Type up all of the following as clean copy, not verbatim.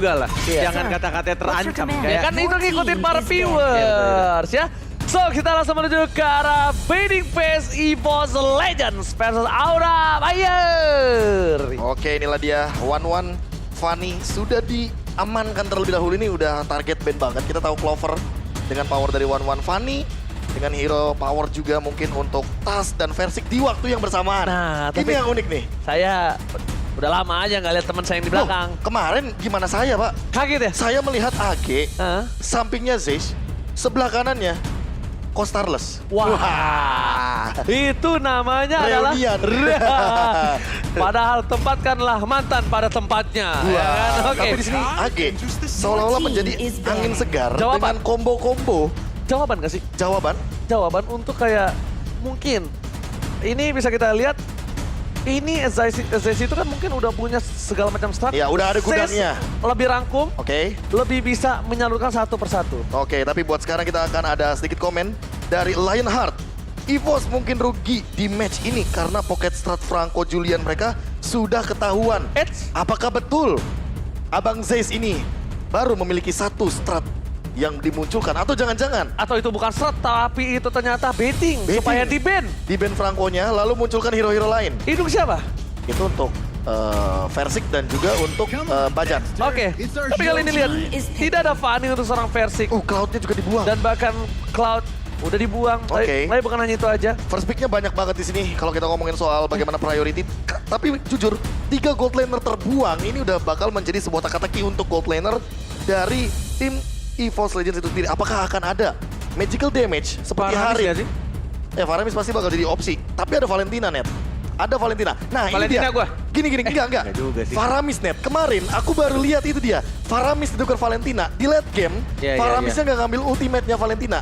juga lah. Iya. Jangan kata-katanya terancam. command? Kayak Kan itu ngikutin para viewers ya. So, kita langsung menuju ke arah bidding phase EVOS Legends versus Aura Fire. Oke, inilah dia One Fanny sudah diamankan terlebih dahulu. Ini udah target ban banget. Kita tahu Clover dengan power dari One Fanny, dengan hero power juga mungkin untuk Tas dan Versik di waktu yang bersamaan. Nah, Ini tapi yang unik nih. saya udah lama aja nggak lihat teman saya yang di belakang. Loh, kemarin gimana saya, Pak? Kaget ya? Saya melihat AG, Hah? sampingnya Zeiss, sebelah kanannya Costarless. Wah. Itu namanya Reunian. adalah padahal tempatkanlah mantan pada tempatnya. Ya kan? Oke. Tapi di sini AG seolah-olah menjadi angin segar Jawaban. dengan combo-combo. Jawaban gak sih? Jawaban? Jawaban untuk kayak mungkin ini bisa kita lihat. Ini Zeiss itu kan mungkin udah punya segala macam strat. Ya, udah ada gudangnya. Zeiss lebih rangkum, Oke. lebih bisa menyalurkan satu persatu. Oke, tapi buat sekarang kita akan ada sedikit komen dari Lionheart. EVOS mungkin rugi di match ini karena pocket strat Franco Julian mereka sudah ketahuan. Apakah betul Abang Zeiss ini baru memiliki satu strat yang dimunculkan? Atau jangan-jangan Atau itu bukan strat, tapi itu ternyata baiting supaya di-ban. di band Franco-nya lalu munculkan hero-hero lain? Hidung siapa? Itu untuk Versik dan juga untuk Bajan. Oke, tapi kali ini lihat, tidak ada Fanny untuk seorang Versik. Cloud-nya juga dibuang. Dan bahkan Cloud udah dibuang. Oke. Tapi bukan hanya itu aja. First pick-nya banyak banget di sini kalau kita ngomongin soal bagaimana priority. Tapi jujur, 3 gold laner terbuang ini udah bakal menjadi sebuah teka-teki untuk gold laner dari tim EVOS Legends itu sendiri. Apakah akan ada magical damage seperti Faramis Harim? nggak sih? Ya, Faramis pasti bakal jadi opsi. Tapi ada Valentina, Net. Ada Valentina. Nah, Valentina ini dia. gua. Gini, enggak. Nggak juga sih. Faramis, Net. Kemarin aku baru lihat itu dia. Faramis ditukar Valentina. Di late game, Iya, iya, Faramisnya nggak ngambil ultimate-nya Valentina.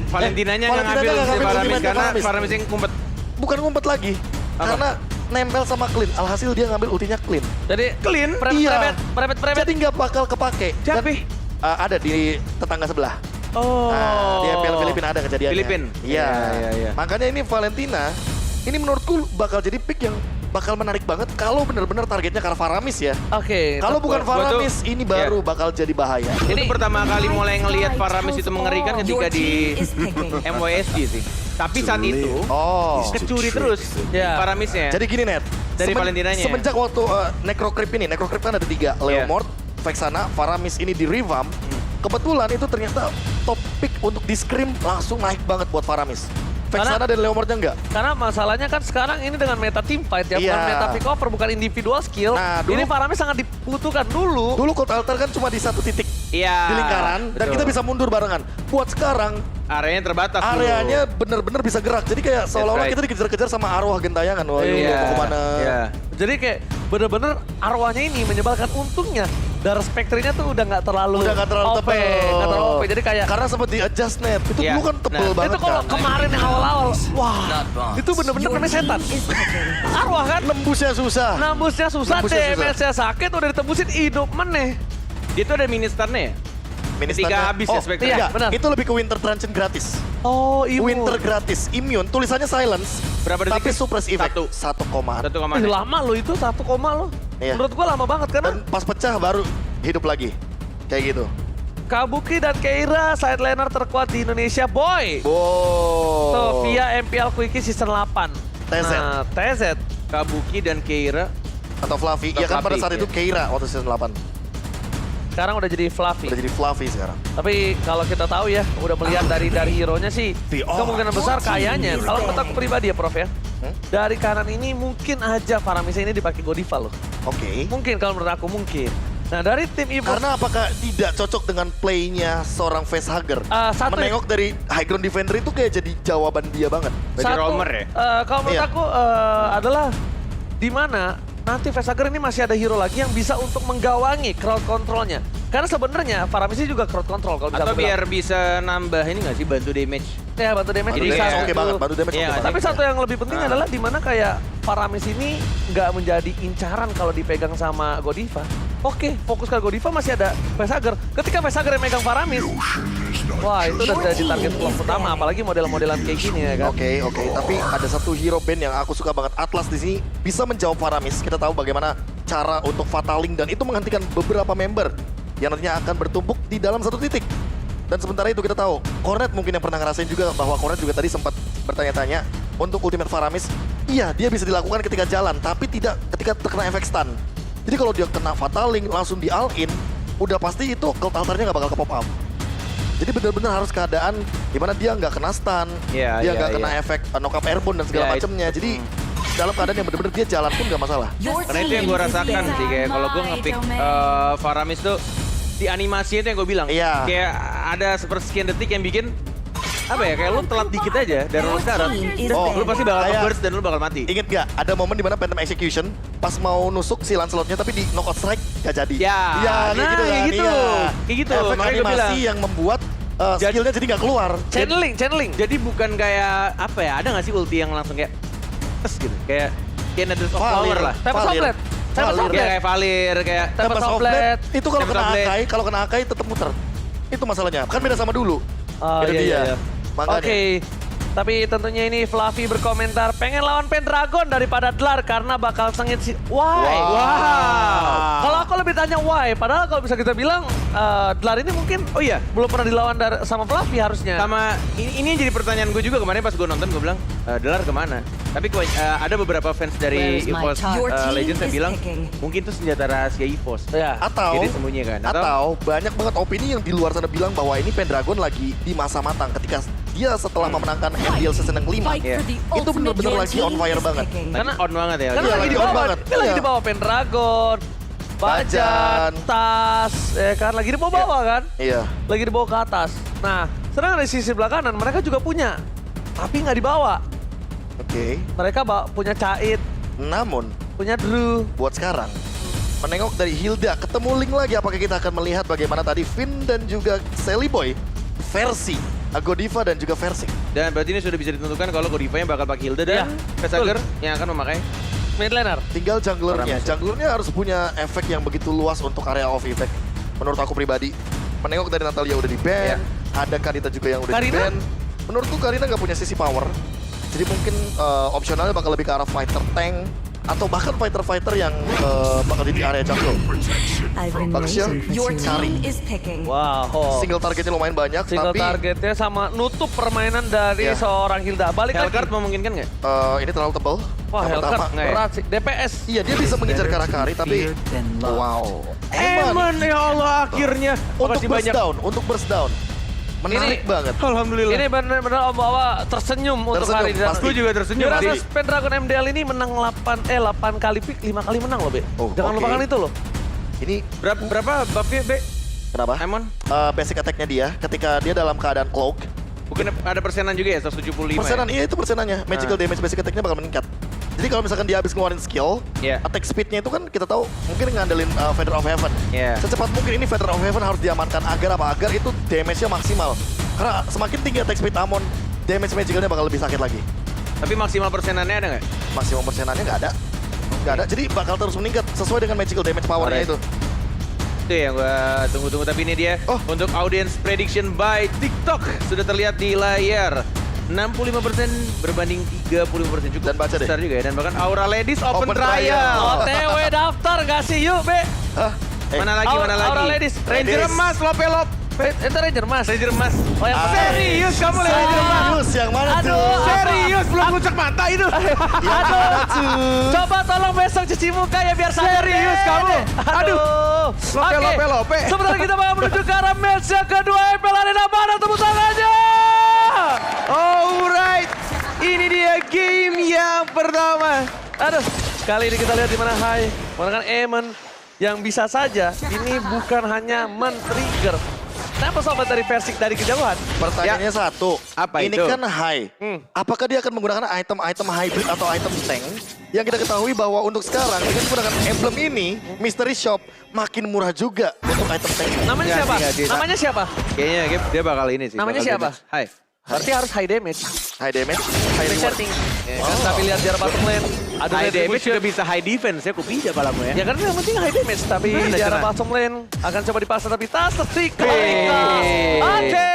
Valentinanya nggak Valentinanya ngambil nggak si ngambil Faramis ultimate karena Faramis. Faramis yang kumpet. Bukan ngumpet lagi. Apa? Karena nempel sama clean. Alhasil dia ngambil ultinya clean. Jadi Clean? Iya. Prepet. Jadi nggak bakal kepake. Dan, Siapa? ada di tetangga sebelah. Oh. Nah, di MPL Filipina ada kejadiannya. Filipin? Iya. Iya. Makanya ini Valentina, ini menurutku bakal jadi pick yang bakal menarik banget kalau benar-benar targetnya karena Faramis ya. Oke. Kalau bukan gua tuh- Faramis, ini baru bakal jadi bahaya. Ini pertama kali mulai ngelihat Faramis itu mengerikan ketika di MYSG sih. Tapi saat itu Oh. kecuri terus Ya. Faramisnya. Jadi gini, Net. Dari Valentinanya. Semenjak waktu Necrocrypt ini, Necrocrypt kan ada 3. Leomord, Vexana, Faramis ini di revamp. Kebetulan itu ternyata top pick untuk di scrim langsung naik banget buat Faramis. Vexana dan Leomordnya enggak. Karena masalahnya kan sekarang ini dengan meta team fight ya, bukan Iya. meta pick over, bukan individual skill. Nah, dulu- Ini Faramis sangat dibutuhkan dulu. Dulu Cold Altar kan cuma di satu titik Iya. di lingkaran dan betul. kita bisa mundur barengan. Buat sekarang Areanya terbatas dulu. areanya bener-bener bisa gerak. Jadi kayak seolah-olah right. kita dikejar-kejar sama arwah gentayangan. Wah, Iya. mau kemana? Iya. Jadi kayak bener-bener arwahnya ini menyebalkan. Untungnya Dark Spectre-nya tuh udah nggak terlalu Udah nggak terlalu OP, tebel. nggak terlalu OP. Jadi kayak Karena sempat di adjust, Net. Itu Iya. dulu kan tebel Nah, banget itu kalau kan. kemarin yang awal-awal, wah, itu bener-bener namanya setan. Arwah kan, Nembusnya susah. nambusnya susah, Nembusnya susah. damage-nya sakit, udah ditembusin hidup meneh. Dia tuh ada ministarnya ya? Ketika habis ya Spectre. iya. Iya, benar. itu lebih ke Winter Transient gratis. Oh, ibu. Winter gratis, immune, tulisannya silence. Berapa detik? Tapi suppress effect. Satu. 1 koma. 1 koma. Ih, lama loh itu, 1 koma loh. Iya. Menurut gua lama banget karena Dan pas pecah baru hidup lagi. Kayak gitu. Kabuki dan Keira side laner terkuat di Indonesia, boy. Wow. Tuh, via MPL Quickie season 8. TZ. Nah, TZ. Kabuki dan Keira. Atau Fluffy. Atau Iya kan pada Fluffy, saat itu iya. Keira waktu season 8. Sekarang udah jadi Fluffy. Udah jadi Fluffy sekarang. Tapi kalau kita tahu ya, udah melihat dari hero-nya sih, kemungkinan besar kayaknya. Kalau menurut aku pribadi ya, Prof ya. Dari kanan ini mungkin aja Faramisnya ini dipakai Godiva loh. Oke. Mungkin kalau menurut aku mungkin. Nah, dari tim EVOS Karena apakah tidak cocok dengan play-nya seorang facehugger? Satu- Menengok dari high ground defender itu kayak jadi jawaban dia banget. Bagi roamer ya? Kalau menurut Iya. aku adalah di mana nanti Facehugger ini masih ada hero lagi yang bisa untuk menggawangi crowd controlnya. Karena sebenarnya Faramis ini juga crowd control kalau bisa Atau aku bilang. biar bisa nambah ini nggak sih bantu damage? Ya, bantu damage. Bantu Jadi damage kayak- oke banget, bantu damage Iya, oke banget. Tapi satu yang lebih penting Ah. adalah di mana kayak Faramis ini nggak menjadi incaran kalau dipegang sama Godiva. Oke, fokus ke Godiva masih ada Facehugger. Ketika Facehugger yang megang Faramis, Wah, itu udah jadi target vlog pertama, apalagi model-modelan kayak gini ya kan. Oke. Tapi ada satu hero band yang aku suka banget. Atlas di sini bisa menjawab Faramis. Kita tahu bagaimana cara untuk Fataling dan itu menghentikan beberapa member yang nantinya akan bertumpuk di dalam satu titik. Dan sementara itu kita tahu, Cornet mungkin yang pernah ngerasain juga bahwa Cornet juga tadi sempat bertanya-tanya untuk ultimate Faramis. Iya, dia bisa dilakukan ketika jalan, tapi tidak ketika terkena efek stun. Jadi kalau dia kena Fataling langsung di all-in, udah pasti itu cult altarnya nggak bakal ke pop up. Jadi benar-benar harus keadaan dimana dia nggak kena stun, dia nggak kena efek knock up airborne dan segala macamnya. Jadi dalam keadaan yang benar-benar dia jalan pun nggak masalah. Karena itu yang gue rasakan sih, kayak kalau gue nge-pick Faramis tuh di animasi itu yang gue bilang. Iya. Kayak ada sepersekian detik yang bikin apa ya, kayak lu telat dikit aja dari lu sekarang. Lu pasti bakal burst dan lu bakal mati. Ingat gak, ada momen dimana Phantom Execution pas mau nusuk si Lancelotnya tapi di knockout strike gak jadi. Ya, kayak nah, gitu kan. kayak gitu. Iya. Kayak gitu, Efek makanya gua animasi bilang. yang membuat skillnya jadi gak keluar. Channeling. Jadi bukan kayak apa ya, ada gak sih ulti yang langsung kayak tes gitu, kayak Nether of Valir Power lah. Tempest of Blade. Tempest of Kayak Blade. Valir, kayak Tempest of Blade. Itu kalau Tempest kena of Blade. Akai, kalau kena Akai tetap muter. Itu masalahnya. Kan beda sama dulu. Oh, Itu dia. iya. Makanya. Oke, tapi tentunya ini Fluffy berkomentar pengen lawan Pendragon daripada Dlar karena bakal sengit si... Why? Wow. Kalau aku lebih tanya why, padahal kalau bisa kita bilang Dlar ini mungkin belum pernah dilawan sama Fluffy harusnya. sama ini yang jadi pertanyaan gue juga kemarin pas gue nonton, gue bilang Delar kemana? Tapi ada beberapa fans dari EVOS Legends yang bilang mungkin itu senjata rahasia EVOS. Ya. Atau Jadi sembunyi kan? Atau banyak banget opini yang di luar sana bilang bahwa ini Pendragon lagi di masa matang ketika dia setelah memenangkan MDL season yang 5. Iya. Itu bener-bener lagi on fire banget. Karena on banget ya. Karena Iya, lagi lagi di on bawah, banget. dia lagi Iya. di bawah Pendragon, Bajan, Tas, ya kan lagi di bawah kan? Iya. Lagi dibawa ke atas. Nah, sedangkan dari sisi belah kanan mereka juga punya, tapi nggak dibawa. Oke. Mereka punya Cait, Namun punya Drew. buat sekarang menengok dari Hilda, ketemu Link lagi, apakah kita akan melihat bagaimana tadi Finn dan juga Sally Boy versi Godiva dan juga versi. Dan berarti ini sudah bisa ditentukan kalau Godiva-nya bakal pakai Hilda dan Pesager yang akan memakai. Mid laner. Tinggal junglernya. Junglernya harus punya efek yang begitu luas untuk area of effect. Menurut aku pribadi, menengok dari Natalia udah di ban, ada Karina juga yang udah di Karina? ban. Menurutku Karina nggak punya sisi power. Jadi mungkin opsionalnya bakal lebih ke arah fighter tank atau bahkan fighter-fighter yang bakal di area jungle. Baksya, Kari. Wow. Single targetnya lumayan banyak, Single tapi targetnya sama nutup permainan dari Iya. seorang Hilda. Balik Hellcard lagi. memungkinkan nggak? ini terlalu tebal. Wah, Yang Hellcard pertama, nggak ya? berat sih. DPS. iya dia bisa mengejar ke arah Kari, tapi wow. Eman ya Allah akhirnya. Untuk Makasih burst banyak. down, untuk burst down. Menarik banget. Alhamdulillah. Ini benar-benar Om Bawa tersenyum untuk hari ini. pasti. Gue juga tersenyum. Jurassic Jadi, Pendragon MDL ini menang 8 kali pick, 5 kali menang loh, Be. Oh, Jangan oke. lupakan itu loh. Ini berapa buffnya, Be? kenapa? Emon? Basic attack-nya dia ketika dia dalam keadaan cloak. Bukan ada persenan juga ya, 175 Persenan, ya? iya itu persenannya. Magical damage basic attack-nya bakal meningkat. Jadi kalau misalkan dia habis ngeluarin skill, Iya. attack speed-nya itu kan kita tahu mungkin ngandelin Feather of Heaven. Iya. Secepat mungkin ini Feather of Heaven harus diamankan agar apa? Agar itu damage-nya maksimal. Karena semakin tinggi attack speed Amon, damage magicalnya bakal lebih sakit lagi. Tapi maksimal persenannya ada nggak? Maksimum persenannya nggak ada. Nggak ada, jadi bakal terus meningkat sesuai dengan magical damage power-nya Alright. itu. Itu yang gue tunggu-tunggu, tapi ini dia Oh. untuk audience prediction by TikTok sudah terlihat di layar. 65% berbanding 35% cukup Dan baca deh. besar juga ya. Dan bahkan Aura Ladies Open, Open Trial. Trial. OTW daftar nggak sih? Yuk, Be. Hah? Mana lagi, mana lagi? Aura Ladies. Ranger Ladies. emas, Lopelop. Itu Ranger Mas. Ranger emas. Oh, yang Serius kamu lihat Ranger emas? Serius, yang mana Aduh, tuh? Serius, belum puncak mata itu. Aduh, coba tolong besok cuci muka ya biar sadar Serius deh. kamu? Aduh. Lope, Oke. lope, lope. Sebentar kita bakal menuju ke arah match yang kedua MPL Arena. Mana tepuk tangannya? Alright, ini dia game yang pertama. Aduh, kali ini kita lihat di mana Hai menggunakan Eamon yang bisa saja ini bukan hanya men-trigger. Kenapa sobat dari Versik dari kejauhan? Pertanyaannya satu, Apa ini itu? kan high. Apakah dia akan menggunakan item-item hybrid atau item tank? Yang kita ketahui bahwa untuk sekarang dengan menggunakan emblem ini, Mystery Shop makin murah juga untuk item tank. Namanya Nggak siapa? sih, nggak sih. Namanya siapa? Kayaknya dia bakal ini sih. Namanya bakal siapa? damage. Hai. Berarti harus high damage. High damage, high High reward. setting. Kan tapi lihat jarak bottom lane. Aduh, High damage retribution. juga bisa high defense ya, kupida palamu ya. Ya kan yang penting high damage, tapi Bener, jarak bener. bottom lane akan coba dipaksa tapi tas tertik. Wih. Oke,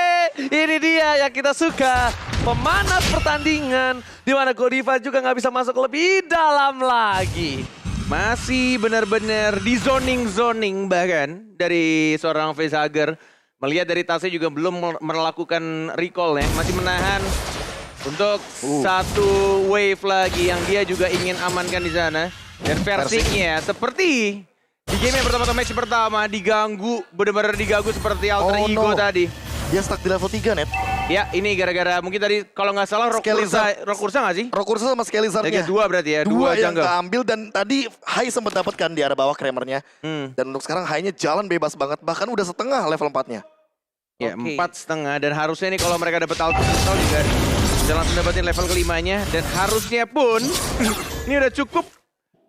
Ini dia yang kita suka. Pemanas pertandingan. Di mana Godiva juga nggak bisa masuk lebih dalam lagi. Masih benar-benar di zoning bahkan dari seorang Facehugger. Melihat dari tasnya juga belum melakukan recall ya. Masih menahan untuk satu wave lagi yang dia juga ingin amankan di sana. Dan Versiknya seperti di game yang pertama atau match pertama diganggu. Benar-benar diganggu seperti alter ego tadi. Dia stuck di level 3, Net. Ya, ini gara-gara mungkin tadi kalau nggak salah Rokursa nggak sih? Rokursa sama Skelizarnya. Dua berarti ya, Dua yang jungle. keambil dan tadi Hai sempat dapatkan di arah bawah Kramernya. Dan untuk sekarang Hai-nya jalan bebas banget, bahkan udah setengah level 4-nya. Ya, Oke. 4,5 dan harusnya nih kalau mereka dapat alter juga bisa langsung dapetin level kelimanya dan harusnya pun ini udah cukup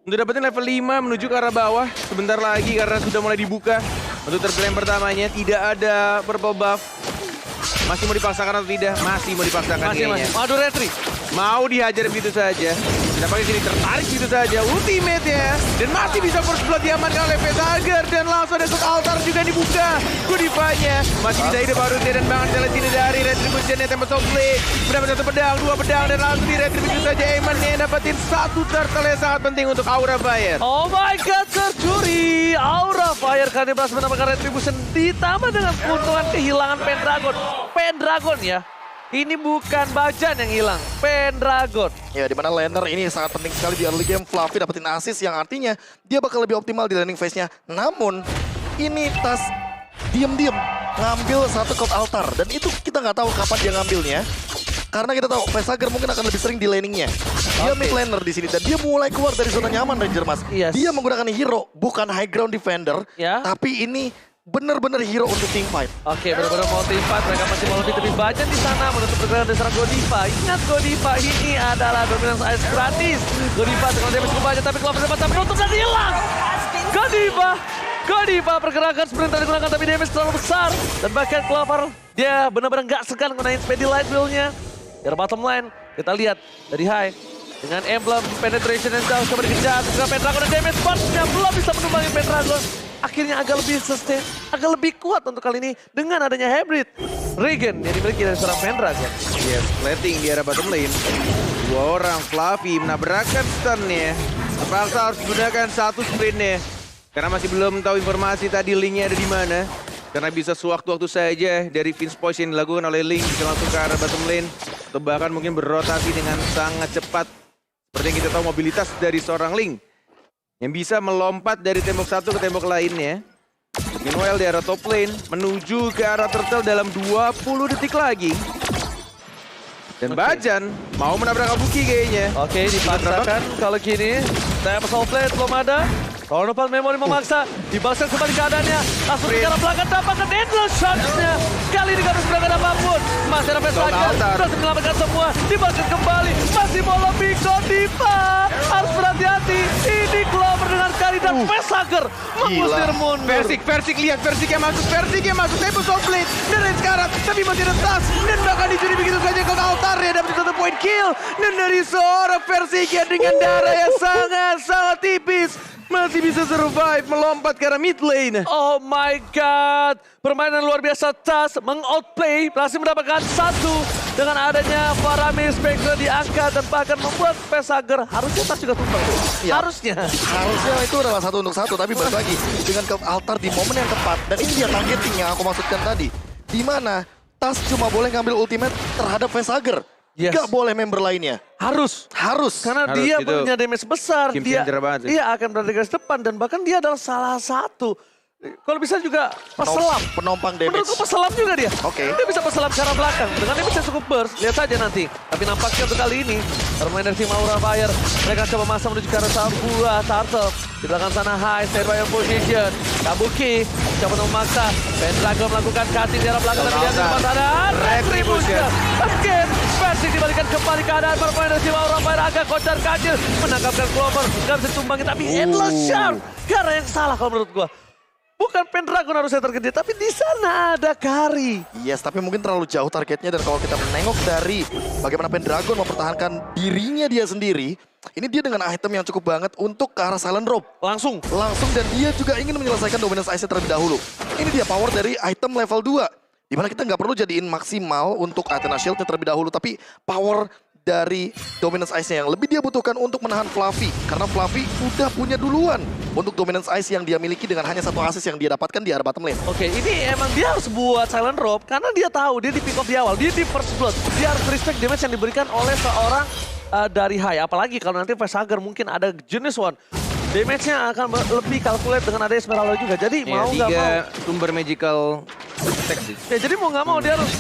untuk dapetin level 5 menuju ke arah bawah sebentar lagi karena sudah mulai dibuka untuk terpilih yang pertamanya tidak ada purple buff. Masih mau dipaksakan atau tidak? Masih mau dipaksakan kayaknya. Waduh, retri. Mau dihajar begitu saja. Nampaknya sini tertarik gitu saja. Ultimate-nya. Dan masih bisa first blood diamankan oleh Facehugger. Dan langsung ada Soul Altar juga dibuka. Godiva-nya. Masih bisa hidup harusnya. Dan banget jalan sini dari Retribution-nya. Tempat Soul Blade. Mendapat satu pedang, dua pedang. Dan langsung di Retribution saja. Eman-nya dapetin satu turtle yang sangat penting untuk Aura Fire. Oh my god, tercuri. Aura Fire karena berhasil mendapatkan Retribution. Ditambah dengan keuntungan kehilangan Pendragon. Pendragon ya. Ini bukan Bajan yang hilang, Pendragon. Ya, di mana laner ini sangat penting sekali di early game. Fluffy dapetin assist yang artinya dia bakal lebih optimal di landing phase-nya. Namun, ini Tas diam-diam ngambil satu Cult Altar. Dan itu kita nggak tahu kapan dia ngambilnya. Karena kita tahu Facehugger mungkin akan lebih sering di laning-nya. Dia mid laner di sini dan dia mulai keluar dari zona nyaman Ranger Mas. Yes. Dia menggunakan hero, bukan high ground defender. Ya. Tapi ini benar-benar hero untuk team fight. Oke, benar-benar mau tim fight. Mereka masih mau lebih Bajan di sana menutup pergerakan dasar Godiva. Ingat Godiva ini adalah dominance ice gratis. Godiva dengan damage cukup banyak tapi Clover sempat menutup dan hilang. Godiva pergerakan sprint digunakan tapi damage terlalu besar. Dan bahkan Clover dia benar-benar nggak segan gunain Speedy Light Wheel-nya. Dari bottom line kita lihat dari High dengan emblem penetration yang jauh coba dikejar. Dengan Pendragon dan damage burst-nya belum bisa menumbangi Pendragon. Akhirnya agak lebih sustain, agak lebih kuat untuk kali ini dengan adanya hybrid Regen yang dimiliki dari seorang Pendragon. Yes, plating di arah bottom lane. Dua orang, Fluffy menabrakkan stun-nya. Terpaksa harus digunakan satu sprint-nya. Karena masih belum tahu informasi tadi Link-nya ada di mana. Karena bisa sewaktu-waktu saja dari Vince Poise yang dilakukan oleh Link bisa langsung ke arah bottom lane. Atau bahkan mungkin berrotasi dengan sangat cepat. Seperti yang kita tahu mobilitas dari seorang Link. Yang bisa melompat dari tembok satu ke tembok lainnya. Meanwhile di arah top lane menuju ke arah turtle dalam 20 detik lagi. Dan Bajan mau menabrak Kabuki kayaknya. Oke, dipaksakan kalau gini. Saya pesawat plate belum ada. Kalau Nopal Memory memaksa, dibaksa kembali keadaannya. Langsung ke arah belakang dapatkan endless shots-nya. Kali ini gak harus berangkat apapun. Masih ada Facehugger, berhasil menyelamatkan semua. Dibaksa kembali, masih mau lebih Godiva. Harus berhati-hati. Ini Clover dengan Kari dan Facehugger mengusir mundur. Versik lihat, Versik yang masuk. Tempo Soul Blade dari sekarang, tapi masih retas. Dan bahkan dicuri begitu saja ke altarnya, dapat satu point kill. Dan dari seorang Versik yang dengan darah yang sangat tipis. Masih bisa survive, melompat ke arah mid lane. Oh my god, permainan luar biasa Tas mengoutplay, berhasil mendapatkan satu dengan adanya Faramis Spectre diangkat dan bahkan membuat Facehugger harusnya Tas juga tumbang. Ya. Harusnya Harusnya itu adalah 1 untuk 1, tapi balik lagi dengan Cult Altar di momen yang tepat. Dan ini dia targeting yang aku maksudkan tadi. Di mana Tas cuma boleh ngambil ultimate terhadap Facehugger. Yes. Gak boleh member lainnya. harus Karena karena dia itu punya damage besar, game dia changer banget sih. akan berada di garis depan dan bahkan dia adalah salah satu. Kalau bisa juga peselam. Penompang damage. Menurutku peselam juga dia. Oke. Dia bisa peselam ke arah belakang. Dengan damage yang cukup burst. Lihat saja nanti. Tapi nampaknya untuk kali ini. Bermain dari tim Aura Fire. Mereka coba masa menuju ke arah sebuah turtle. Di belakang sana High. Stand by your position. Kabuki. Coba untuk memaksa. Pendragon melakukan cutting di arah belakang. Tapi lihat di depan sana. Retribution. Again. Versik dibalikan kembali keadaan. Bermain dari tim Aura Fire. Agak kocar kacil. Menangkapkan Clover. Gak bisa tumbangin. Tapi Endless Shark. Karena yang salah kalau menurut gua. Bukan Pendragon harusnya terkejar, tapi di sana ada Kari. Yes, tapi mungkin terlalu jauh targetnya. Dan kalau kita menengok dari bagaimana Pendragon mempertahankan dirinya dia sendiri, ini dia dengan item yang cukup banget untuk ke arah Silent Rope. Langsung. Dan dia juga ingin menyelesaikan dominance ice terlebih dahulu. Ini dia power dari item level 2. Dimana kita nggak perlu jadiin maksimal untuk Athena Shield-nya terlebih dahulu. Tapi power dari Dominance Ice-nya yang lebih dia butuhkan untuk menahan Fluffy. Karena Fluffy udah punya duluan untuk Dominance Ice yang dia miliki dengan hanya 1 assist yang dia dapatkan di area bottom lane. Oke, ini emang dia harus buat silent drop karena dia tahu dia di pick off di awal, dia di first blood. Dia harus respect damage yang diberikan oleh seorang dari high. Apalagi kalau nanti Vesager mungkin ada jenis one. Damage-nya akan lebih calculate dengan ada Esmeralda juga. Jadi mau nggak mau. Sumber magical attack sih. Ya jadi mau nggak mau dia harus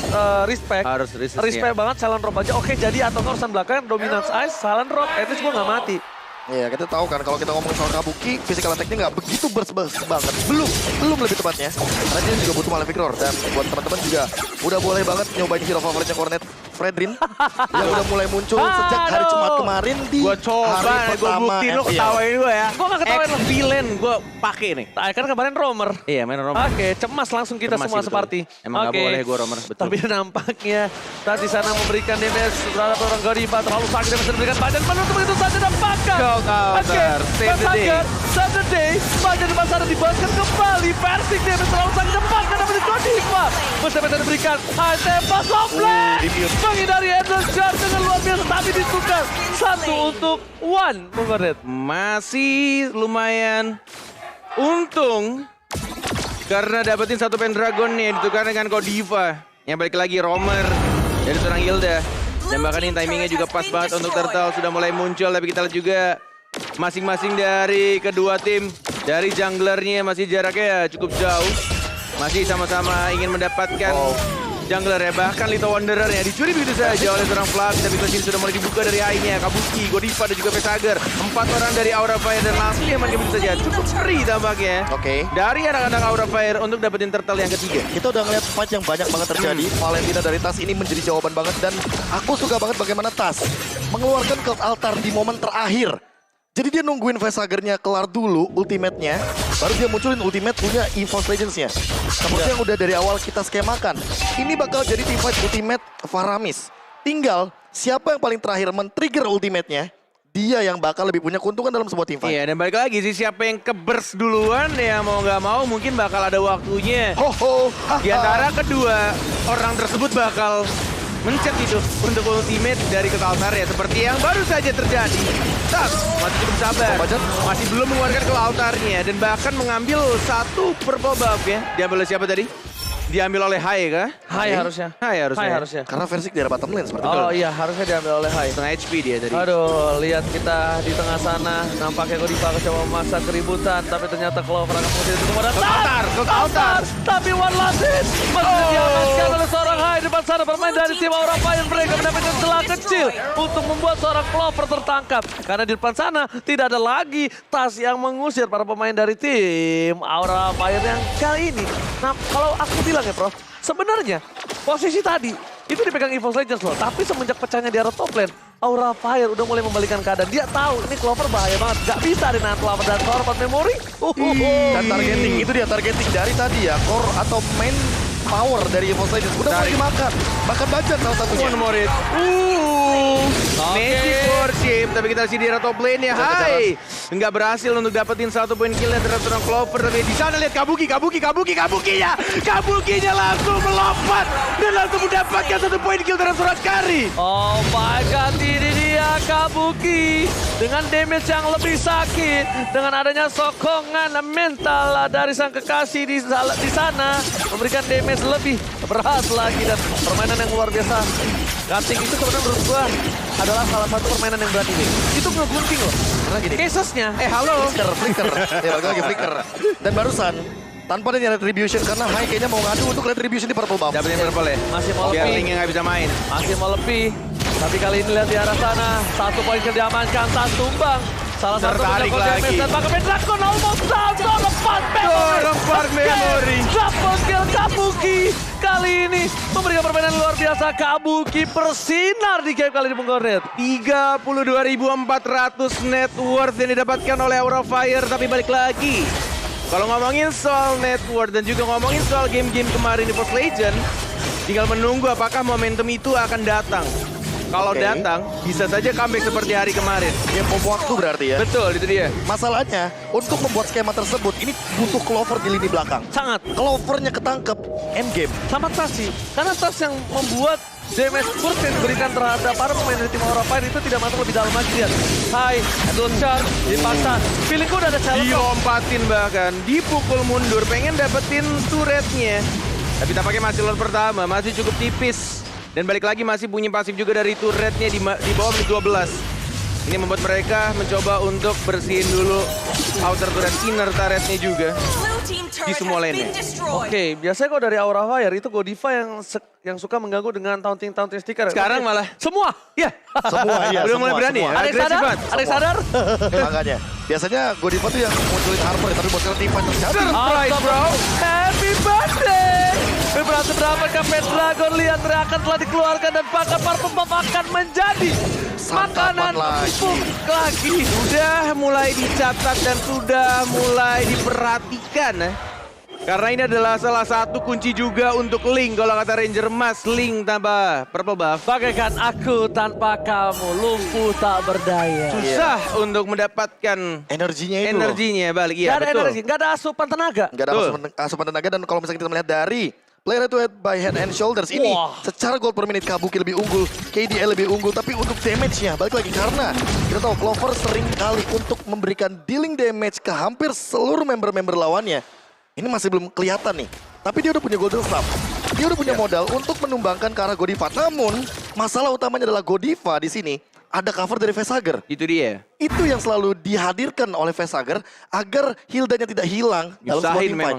respect. Harus respect banget silent drop aja. Oke, jadi atau urusan belakang Dominance Ice, silent drop, at least gue nggak mati. Iya, kita tahu kan kalau kita ngomongin soal Kabuki, physical attack-nya nggak begitu burst banget. Belum lebih tepatnya. Karena dia juga butuh Malefic Roar. Dan buat teman-teman juga udah boleh banget nyobain hero favoritnya Cornet, Fredrin. yang udah mulai muncul sejak hari Jumat kemarin di Gua coba, hari gue pertama. buktiin lo ketawain gue ya. Gua nggak ketawain lo. Villain gue pakai nih. Kan kemarin Romer. Iya, main Romer. Oke, cemas langsung kita Cemas semua sih, betul. seperti. Emang nggak boleh gue Romer, betul. Tapi nampaknya tadi sana memberikan damage terhadap orang Godiva terlalu sakit damage diberikan badan menutup itu saja dapatkan. Go counter, save the day. Save the day, badan depan sana dibahaskan kembali. Persik damage terlalu sakit dapatkan dari Godiva. Bersama diberikan high tempo softland. Menghindari endless charge dengan luar biasa tapi ditukar. 1 untuk 1, Bung Kornet. Masih lumayan untung karena dapetin 1 Pendragon nih ditukar dengan Godiva. Yang balik lagi Romer dari seorang Hilda. Dan bahkan ini timingnya juga pas banget untuk Turtle sudah mulai muncul. Tapi kita lihat juga masing-masing dari kedua tim. Dari junglernya masih jaraknya ya cukup jauh. Masih sama-sama ingin mendapatkan jungler ya. Bahkan Little Wanderer ya dicuri begitu saja oleh seorang Fluffy. Tapi sini sudah mulai dibuka dari high-nya. Kabuki, Godiva dan juga Vesager. 4 orang dari Aura Fire dan langsung dia main begitu saja. Cukup free tampaknya. Oke. Dari anak-anak Aura Fire untuk dapetin turtle yang ketiga. Kita udah ngeliat fight yang banyak banget terjadi. Valentina dari Tas ini menjadi jawaban banget. Dan aku suka banget bagaimana Tas mengeluarkan Cult Altar di momen terakhir. Jadi dia nungguin Vesagernya kelar dulu ultimate-nya. Baru dia munculin ultimate punya EVOS Legends-nya. Seperti yang udah dari awal kita skemakan. Ini bakal jadi teamfight ultimate Faramis. Tinggal siapa yang paling terakhir men-trigger ultimate-nya. Dia yang bakal lebih punya keuntungan dalam sebuah teamfight. Iya, dan balik lagi sih siapa yang ke-burst duluan ya mau nggak mau mungkin bakal ada waktunya. Di antara kedua orang tersebut bakal mencet itu untuk ultimate dari Cult Altar ya. Seperti yang baru saja terjadi. Tas masih cukup sabar. Masih belum mengeluarkan Cult Altarnya. Dan bahkan mengambil 1 purple buff ya. Diambil oleh siapa tadi? Diambil oleh Hai kah? Hai harusnya. Hai harusnya. Hai harusnya. Karena Versik di area bottom lane seperti itu. Oh iya, harusnya diambil oleh Hai. Setengah HP dia tadi. Aduh, lihat kita di tengah sana. Nampaknya Godiva coba memaksa keributan. Tapi ternyata Clover akan mengusir itu kemudian. Cult Altar. Tapi one last hit. Masih diamankan oleh seorang Hai. Depan sana bermain dari tim Aura Fire. Mereka mendapatkan celah kecil untuk membuat seorang Clover tertangkap. Karena di depan sana tidak ada lagi Tas yang mengusir para pemain dari tim Aura Fire yang kali ini. Nah, kalau aku bilang ya, Prof. Sebenarnya posisi tadi itu dipegang EVOS Legends loh. Tapi semenjak pecahnya di area top lane, Aura Fire udah mulai membalikan keadaan. Dia tahu ini Clover bahaya banget. Gak bisa dengan Clover dan korban memori. Dan targeting, itu dia targeting dari tadi ya. Core atau main power dari EVOS Legends. Udah mulai dimakan. Bahkan Bajan salah satunya. One more hit. Magic Worship. Tapi kita lihat di area top lane ya. Hai. Nggak berhasil untuk dapetin 1 poin kill terhadap seorang Clover. Tapi di sana lihat Kabukinya. Kabukinya langsung melompat. Dan langsung mendapatkan 1 poin kill terhadap seorang Kari. Oh my god, ini dia Kabuki. Dengan damage yang lebih sakit. Dengan adanya sokongan mental dari sang kekasih di sana. Memberikan damage lebih berat lagi. Dan permainan yang luar biasa. Cutting itu sebenarnya menurut gua adalah salah satu permainan yang berat ini. Itu ngegunting loh. Karena gini, casesnya, Halo. Flicker. Ya, balik lagi Flicker. Dan barusan, tanpa dia retribution karena Hai kayaknya mau ngadu untuk retribution di purple buff. Dapetin purple ya. masih mau Biar lebih. Link nggak bisa main. Masih mau lebih. Tapi kali ini lihat di arah sana. 1 poin kill diamankan, Tas tumbang. Salah satu Tertarik menjaga lagi. damage dan bahkan Pendragon almost down. Lepas memory. Double kill Kabuki. Kali ini memberikan permainan luar biasa. Kabuki bersinar di game kali ini, Bung Kornet. 32.400 net worth yang didapatkan oleh Aura Fire. Tapi balik lagi. Kalau ngomongin soal net worth dan juga ngomongin soal game-game kemarin di Post Legend, tinggal menunggu apakah momentum itu akan datang. kalau Oke. datang bisa saja comeback seperti hari kemarin. Game bom waktu berarti ya. Betul, itu dia. Masalahnya, untuk membuat skema tersebut, ini butuh Clover di lini belakang. Sangat. Clovernya ketangkep, endgame. Sama Tas sih. Karena Tas yang membuat damage burst yang diberikan terhadap para pemain dari tim Aura Fire itu tidak masuk lebih dalam lagi. Lihat. Hai, Edward Char, dipaksa. Feelingku udah ada challenge. Dilompatin bahkan, dipukul mundur, pengen dapetin turretnya. Tapi tampaknya masih lord pertama, masih cukup tipis. Dan balik lagi masih punya pasif juga dari turretnya di bawah menit 12. Ini membuat mereka mencoba untuk bersihin dulu outer turret, inner turretnya juga. Di semua lane-nya. Oke, biasanya kalau dari Aura Fire itu Godiva yang suka mengganggu dengan taunting sticker. Sekarang malah Semua. ya. Semua, iya. Udah semua, mulai berani semua. ya? Ada yang Agresif sadar? banget. Ada yang sadar? Makanya, biasanya Godiva tuh yang munculin Harper ya, tapi buat kalian tim fight terjadi. Surprise, bro. Happy birthday! Berhasil mendapatkan Pendragon, lihat teriakan telah dikeluarkan dan bahkan Purple Buff akan menjadi Santapan makanan lagi. empuk lagi. Sudah mulai dicatat dan sudah mulai diperhatikan. Karena ini adalah salah satu kunci juga untuk Link. Kalau kata Ranger Mas, Link tambah Purple Buff. Bagaikan aku tanpa kamu, lumpuh tak berdaya. Susah untuk mendapatkan Energinya itu loh. energinya balik. Iya, Gak ada betul. energi, gak ada asupan tenaga. Nggak ada Betul. asupan tenaga, dan kalau misalnya kita melihat dari player to head by head and shoulders ini, Wah. secara gold per minute Kabuki lebih unggul, KDL lebih unggul, tapi untuk damage-nya balik lagi karena kita tahu Clover sering kali untuk memberikan dealing damage ke hampir seluruh member-member lawannya. Ini masih belum kelihatan nih, tapi dia udah punya golden staff. Dia udah punya modal untuk menumbangkan ke arah Godiva. Namun, masalah utamanya adalah Godiva di sini ada cover dari Vesager. Itu dia. Itu yang selalu dihadirkan oleh Vesager agar Hildanya tidak hilang dalam sebuah Nyusahin team fight. memang.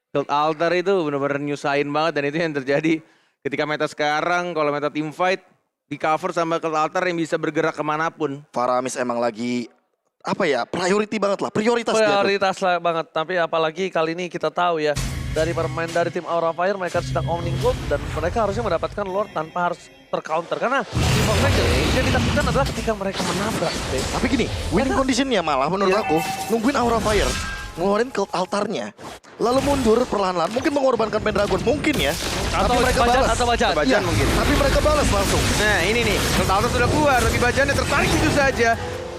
Tilt altar itu benar-benar nyusahin banget dan itu yang terjadi ketika meta sekarang. Kalau meta team fight di cover sama tilt altar yang bisa bergerak kemanapun. Faramis emang lagi apa ya, priority banget lah, prioritas dia tuh. Prioritas lah banget, tapi apalagi kali ini kita tahu ya, dari bermain dari tim Aura Fire mereka sedang owning gold dan mereka harusnya mendapatkan Lord tanpa harus tercounter. Karena di Fox Ranger yang ditakutkan adalah ketika mereka menabrak. Be. Tapi gini, winning conditionnya malah menurut aku nungguin Aura Fire, ngeluarin cult altarnya, lalu mundur perlahan-lahan, mungkin mengorbankan Pendragon, mungkin ya. Atau tapi mereka Bajan, balas. atau Bajan. Bajan Iya, mungkin. tapi mereka balas langsung. Nah ini nih, tilt altar sudah keluar. Rocky Bajannya tertarik itu saja.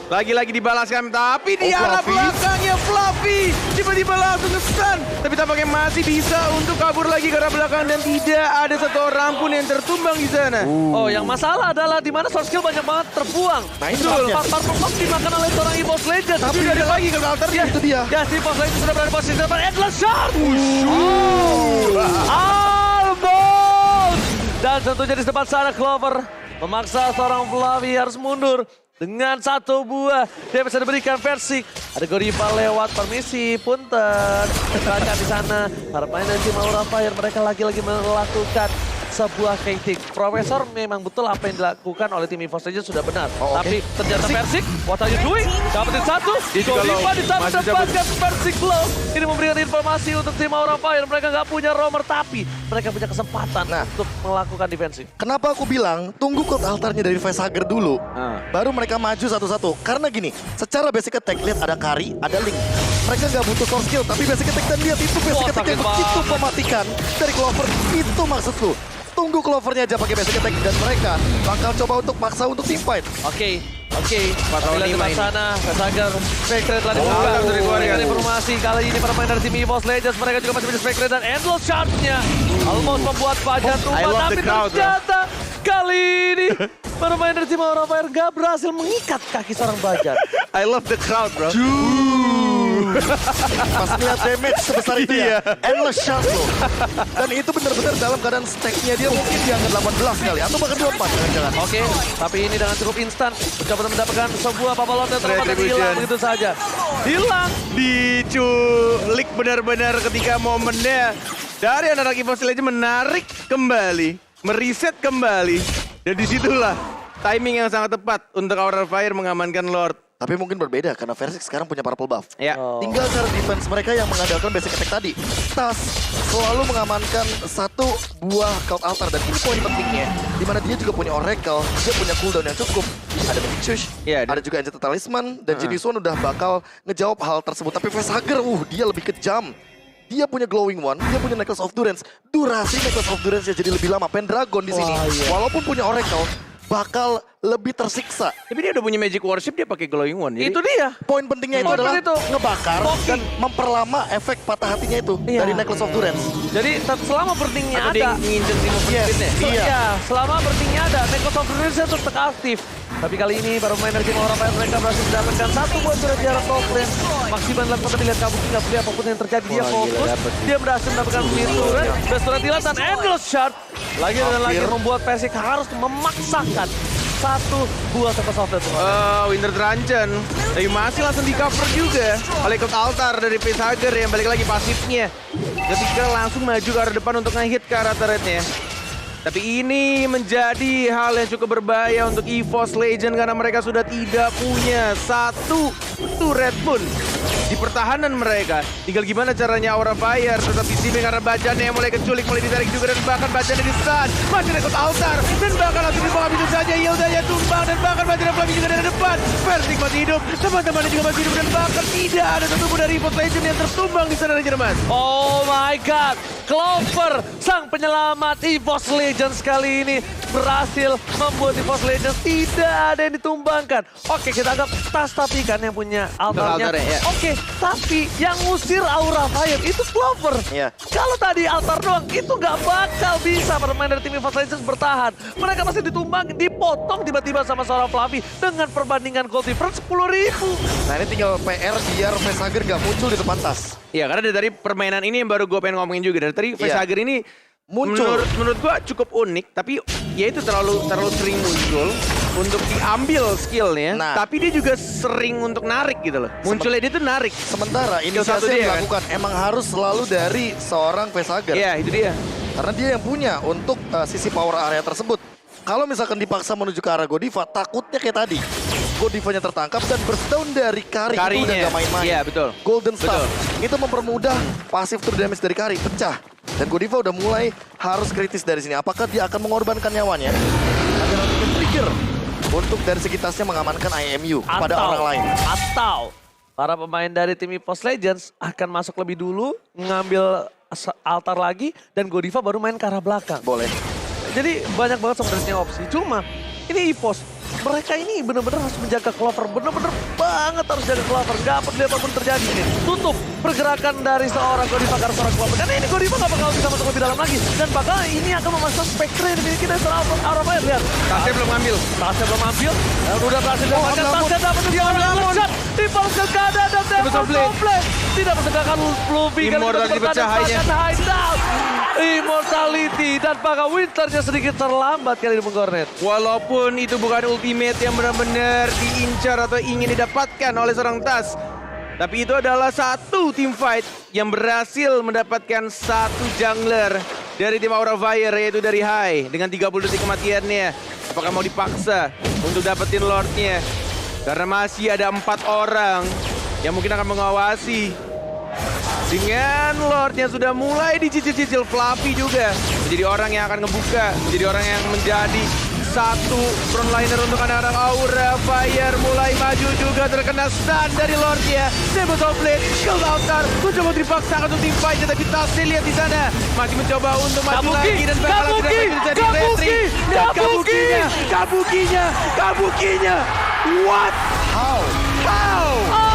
Lagi-lagi dibalaskan, tapi di arah Fluffy. belakangnya Fluffy tiba-tiba langsung nge-stun. Tapi tampaknya masih bisa untuk kabur lagi ke arah belakang dan tidak ada satu orang pun yang tertumbang di sana. Oh, yang masalah adalah di mana source skill banyak banget terbuang. Nah, itu Betul, maksudnya. Purple Buff dimakan oleh seorang EVOS Legend. Tapi udah ada lagi ke altarnya. Itu dia. Ya, si EVOS Legend sudah berada di posisi depan. Endless Shard! Oh! Almost! Dan tentunya di depan sana Clover memaksa seorang Fluffy harus mundur. Dengan satu buah, dia bisa diberikan versi. Ada Godiva lewat, permisi, punten. Kecelakaan di sana. Harapannya dari tim Aura Fire, mereka lagi-lagi melakukan sebuah kaiting. Profesor memang betul apa yang dilakukan oleh tim EVOS Legends sudah benar. Oh, oke. Tapi ternyata Persik, what are you doing? Dapetin satu, Dia juga Godiva low. di sana Masih mendapatkan Persik blow. Ini memberikan informasi untuk tim Aura Fire. Mereka nggak punya roamer, tapi mereka punya kesempatan Nah. untuk melakukan defensif. Kenapa aku bilang tunggu cult altarnya dari Vesager dulu, baru mereka maju satu-satu. Karena gini, secara basic attack, lihat ada Kari, ada Link. Mereka nggak butuh source skill, tapi basic attack dan lihat itu basic Wah, attack yang sakit begitu banget. mematikan dari Clover. Itu maksudku. Tunggu Clovernya aja pakai basic attack dan mereka bakal coba untuk paksa untuk team fight. Oke. lawan Bila lima di ini. sana, Vesager, Spectre telah dibuka. dari keluarga. Memberikan informasi kali ini bermain dari tim EVOS Legends. Mereka juga masih punya Spectre dan Endless Shard-nya. Almost membuat Bajan I tumbang, love tapi the crowd, bro. ternyata kali ini bermain dari tim Aura Fire gak berhasil mengikat kaki seorang Bajan. I love the crowd, bro. Pas ngeliat damage sebesar itu Iya. ya, endless shot loh. Dan itu benar-benar dalam keadaan stacknya dia mungkin di angka 18 kali, atau bahkan 24 jangan-jangan. Oke, tapi ini dengan cukup instan. Mencoba mendapatkan sebuah papalon yang terlepas dan Retribution. hilang begitu saja. Hilang. Diculik benar-benar ketika momennya dari anak EVOS Legends menarik kembali, meriset kembali. Dan disitulah timing yang sangat tepat untuk Aura Fire mengamankan Lord. Tapi mungkin berbeda karena Versix sekarang punya purple buff. Ya. Oh. Tinggal cara defense mereka yang mengandalkan basic attack tadi. Tas selalu mengamankan satu buah cult altar dan ini poin pentingnya. Dimana dia juga punya oracle, dia punya cooldown yang cukup. Ada Magic Shush, Iya, ada juga Enchanted Talisman, dan Genius One udah bakal ngejawab hal tersebut. Tapi Vesager, dia lebih kejam. Dia punya Glowing One, dia punya Necklace of Durance. Durasi Necklace of Durance jadi lebih lama. Pendragon di sini, Wah, iya. walaupun punya oracle, bakal lebih tersiksa. Tapi dia udah punya Magic Worship, dia pakai Glowing One. Jadi Itu dia. Poin pentingnya itu Poin adalah itu. ngebakar Poking. dan memperlama efek patah hatinya itu Iya. dari Necklace of Durance. Jadi selama burningnya atau dia ada, ngincer si movement Yes. speed-nya. Iya. ya, selama burningnya ada, Necklace of Durance tetap aktif. Tapi kali ini para pemain dari tim Aura Fire mereka berhasil mendapatkan satu buah surat jarak top lane. Maksimal dilakukan tapi lihat Kabuki nggak peduli apapun yang terjadi. Dia Wah, fokus, gila, dapet sih. dia berhasil mendapatkan turret, best turret hilang dan endless shot. Lagi dan lagi Hampir. membuat Persik harus memaksakan satu buah Tempest of Death. Winter Truncheon. Tapi masih langsung di cover juga oleh Cult Altar dari Facehugger yang balik lagi pasifnya. Ketika langsung maju ke arah depan untuk nge-hit ke arah turretnya. Tapi ini menjadi hal yang cukup berbahaya untuk EVOS Legend karena mereka sudah tidak punya satu turret pun di pertahanan mereka. Tinggal gimana caranya Aura Fire tetap di sini karena bacanya yang mulai keculik, mulai ditarik juga dan bahkan bacanya di stun. Masih rekod Altar dan bahkan langsung dibuang itu saja. Yildanya tumbang dan bahkan bacanya Flaming juga dari depan. Persik masih hidup, teman-temannya juga masih hidup dan bahkan tidak ada satupun dari EVOS Legend yang tertumbang di sana Ranger Mas. Oh my god, Clover, sang penyelamat EVOS Legends kali ini berhasil membuat EVOS Legends tidak ada yang ditumbangkan. Oke, kita anggap tas tapi kan yang punya altarnya. Altarnya, ya. Oke, tapi yang ngusir Aura Fire itu Clover. Iya. Kalau tadi altar doang, itu nggak bakal bisa pemain dari tim EVOS Legends bertahan. Mereka pasti ditumbang, dipotong tiba-tiba sama seorang Fluffy dengan perbandingan gold difference 10.000. Nah ini tinggal PR biar Facehugger gak muncul di depan tas. Iya, karena dari tadi permainan ini yang baru gue pengen ngomongin juga. Dari tadi Facehugger ini Muncul. menurut gue cukup unik, tapi ya itu terlalu sering muncul untuk diambil skillnya. Nah. Tapi dia juga sering untuk narik gitu loh. Munculnya dia tuh narik. Sementara Skill satu inisiasi dia, yang kan? dilakukan emang harus selalu dari seorang Facehugger. Iya, itu dia. Karena dia yang punya untuk sisi power area tersebut. Kalau misalkan dipaksa menuju ke arah Godiva, takutnya kayak tadi. Godivanya tertangkap dan burstdown dari Kari. Itu udah Karinya. gak main-main. Iya, betul. Golden Staff. Betul. Itu mempermudah pasif true damage dari Kari. Pecah. Dan Godiva udah mulai harus kritis dari sini. Apakah dia akan mengorbankan nyawanya? Agar nanti trigger untuk dari segi tasnya mengamankan IMU pada orang lain. Atau para pemain dari tim EVOS Legends akan masuk lebih dulu, ngambil altar lagi, dan Godiva baru main ke arah belakang. Boleh. Jadi banyak banget sebenarnya opsi. Cuma ini EVOS, mereka ini benar-benar harus menjaga Clover. Benar-benar banget harus jaga Clover. Gak peduli apapun terjadi nih. Tutup pergerakan dari seorang Godiva ke arah seorang Clover. Karena ini Godiva gak bakal bisa masuk lebih dalam lagi. Dan bakal ini akan memasang Spectre yang dimiliki dari seorang Aura Fire. Lihat. Tasnya belum ngambil. Tasnya belum ambil. Dan udah berhasil dapatkan. Tasnya dapat di seorang shot. Dibalaskan keadaan dan Tempest of Blade. Tidak mencegahkan Fluffy. Immortality pecahainya. Immortality dan bahkan Winternya sedikit terlambat kali ini Gornet. Walaupun itu bukan ultimate yang benar-benar diincar atau ingin didapatkan oleh seorang Tas. Tapi itu adalah satu team fight yang berhasil mendapatkan satu jungler dari tim Aura Fire, yaitu dari Hai. Dengan 30 detik kematiannya. Apakah mau dipaksa untuk dapetin Lordnya? Karena masih ada 4 orang yang mungkin akan mengawasi. Dengan Lordnya sudah mulai dicicil-cicil, Fluffy juga menjadi orang yang akan ngebuka, menjadi orang yang menjadi satu frontliner untuk anak-anak Aura Fire. Mulai maju juga, terkena stun dari Lordnya. Tempest of Blade, Cult Altar mencoba dipaksakan untuk tim fight, tapi Tasnya lihat di sana masih mencoba untuk maju Kabuki, lagi dan bakal tidak terjadi retri. Dan Kabukinya, What? How? How?